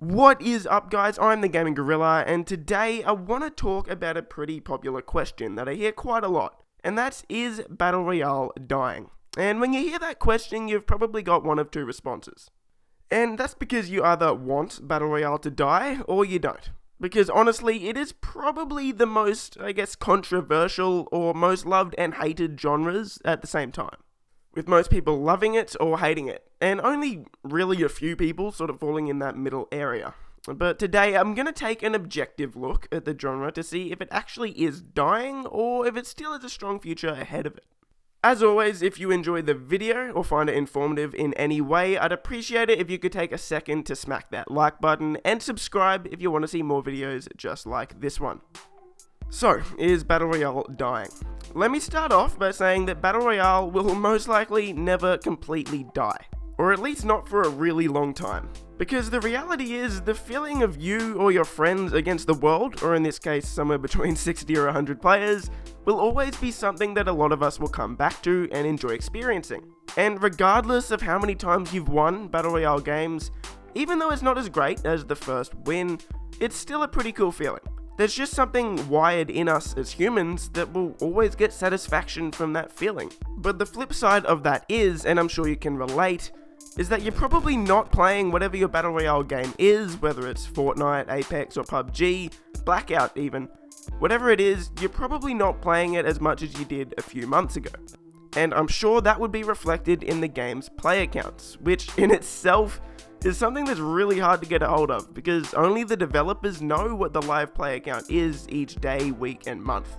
What is up, guys? I'm the Gaming Gorilla, and today I want to talk about a pretty popular question that I hear quite a lot, and that's, is Battle Royale dying? And when you hear that question, you've probably got one of two responses. And that's because you either want Battle Royale to die, or you don't. Because honestly, it is probably the most, controversial or most loved and hated genres at the same time, with most people loving it or hating it, and only really a few people sort of falling in that middle area. But today I'm going to take an objective look at the genre to see if it actually is dying or if it still has a strong future ahead of it. As always, if you enjoyed the video or find it informative in any way, I'd appreciate it if you could take a second to smack that like button and subscribe if you want to see more videos just like this one. So, is Battle Royale dying? Let me start off by saying that Battle Royale will most likely never completely die, or at least not for a really long time. Because the reality is, the feeling of you or your friends against the world, or in this case somewhere between 60 or 100 players, will always be something that a lot of us will come back to and enjoy experiencing. And regardless of how many times you've won Battle Royale games, even though it's not as great as the first win, it's still a pretty cool feeling. There's just something wired in us as humans that will always get satisfaction from that feeling. But the flip side of that is, and I'm sure you can relate, is that you're probably not playing whatever your Battle Royale game is, whether it's Fortnite, Apex, or PUBG, Blackout even. Whatever it is, you're probably not playing it as much as you did a few months ago. And I'm sure that would be reflected in the game's player counts, which in itself is something that's really hard to get a hold of, because only the developers know what the live player count is each day, week, and month.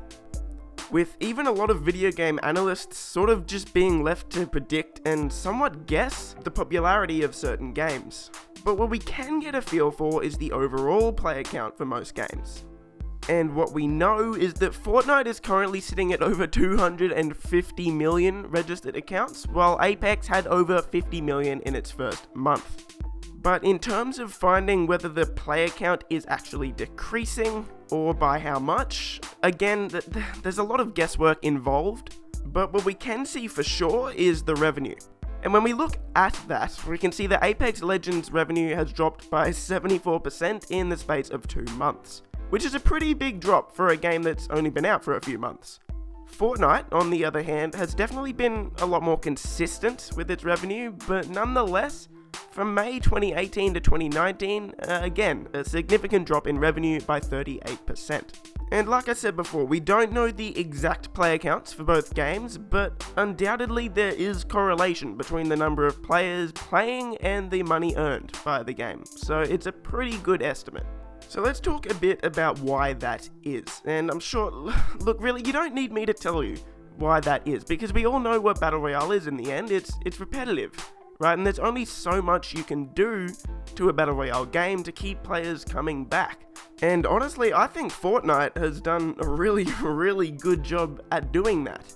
With even a lot of video game analysts sort of just being left to predict and somewhat guess the popularity of certain games. But what we can get a feel for is the overall player count for most games. And what we know is that Fortnite is currently sitting at over 250 million registered accounts, while Apex had over 50 million in its first month. But in terms of finding whether the player count is actually decreasing, or by how much, again, there's a lot of guesswork involved, but what we can see for sure is the revenue. And when we look at that, we can see that Apex Legends revenue has dropped by 74% in the space of 2 months, which is a pretty big drop for a game that's only been out for a few months. Fortnite, on the other hand, has definitely been a lot more consistent with its revenue, but nonetheless, from May 2018 to 2019, again, a significant drop in revenue by 38%. And like I said before, we don't know the exact player counts for both games, but undoubtedly there is correlation between the number of players playing and the money earned by the game, so it's a pretty good estimate. So let's talk a bit about why that is, and I'm sure, look, really, you don't need me to tell you why that is, because we all know what Battle Royale is in the end. It's repetitive, right? And there's only so much you can do to a Battle Royale game to keep players coming back. And honestly, I think Fortnite has done a really good job at doing that.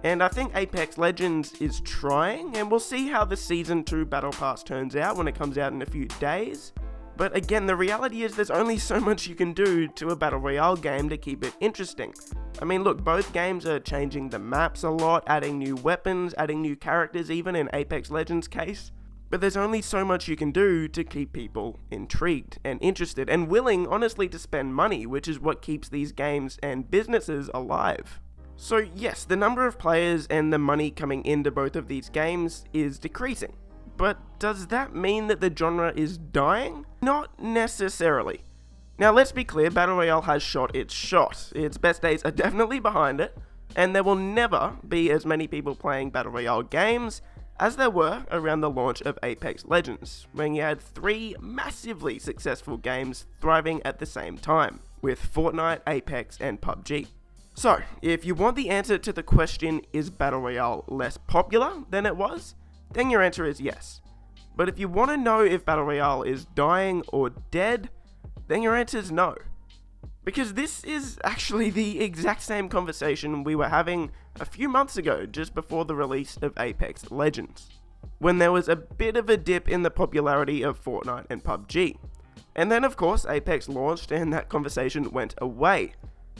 And I think Apex Legends is trying, and we'll see how the Season 2 Battle Pass turns out when it comes out in a few days. But again, the reality is there's only so much you can do to a Battle Royale game to keep it interesting. I mean, look, both games are changing the maps a lot, adding new weapons, adding new characters, even in Apex Legends' case. But there's only so much you can do to keep people intrigued and interested and willing, honestly, to spend money, which is what keeps these games and businesses alive. So yes, the number of players and the money coming into both of these games is decreasing. But does that mean that the genre is dying? Not necessarily. Now let's be clear, Battle Royale has shot its shot. Its best days are definitely behind it, and there will never be as many people playing Battle Royale games as there were around the launch of Apex Legends, when you had 3 massively successful games thriving at the same time, with Fortnite, Apex, and PUBG. So, if you want the answer to the question, is Battle Royale less popular than it was? Then your answer is yes. But if you want to know if Battle Royale is dying or dead, then your answer is no. Because this is actually the exact same conversation we were having a few months ago, just before the release of Apex Legends, when there was a bit of a dip in the popularity of Fortnite and PUBG. And then of course Apex launched and that conversation went away.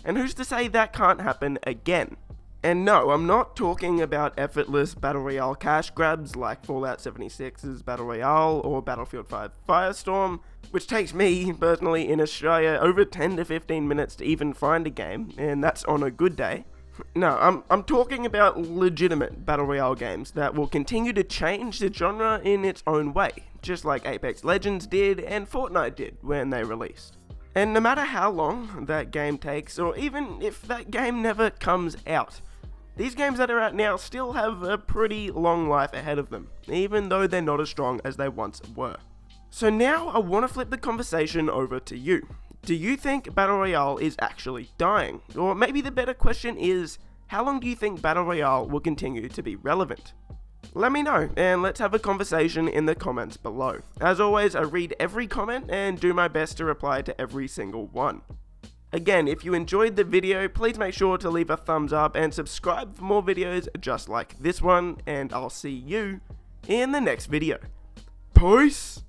And who's to say that can't happen again? And no, I'm not talking about effortless Battle Royale cash grabs like Fallout 76's Battle Royale or Battlefield 5 Firestorm. which takes me, personally, in Australia, over 10 to 15 minutes to even find a game, and that's on a good day. No, I'm talking about legitimate Battle Royale games that will continue to change the genre in its own way, just like Apex Legends did and Fortnite did when they released. And no matter how long that game takes, or even if that game never comes out, these games that are out now still have a pretty long life ahead of them, even though they're not as strong as they once were. So now I want to flip the conversation over to you. Do you think Battle Royale is actually dying? Or maybe the better question is, how long do you think Battle Royale will continue to be relevant? Let me know, and let's have a conversation in the comments below. As always, I read every comment and do my best to reply to every single one. Again, if you enjoyed the video, please make sure to leave a thumbs up and subscribe for more videos just like this one, and I'll see you in the next video. Peace!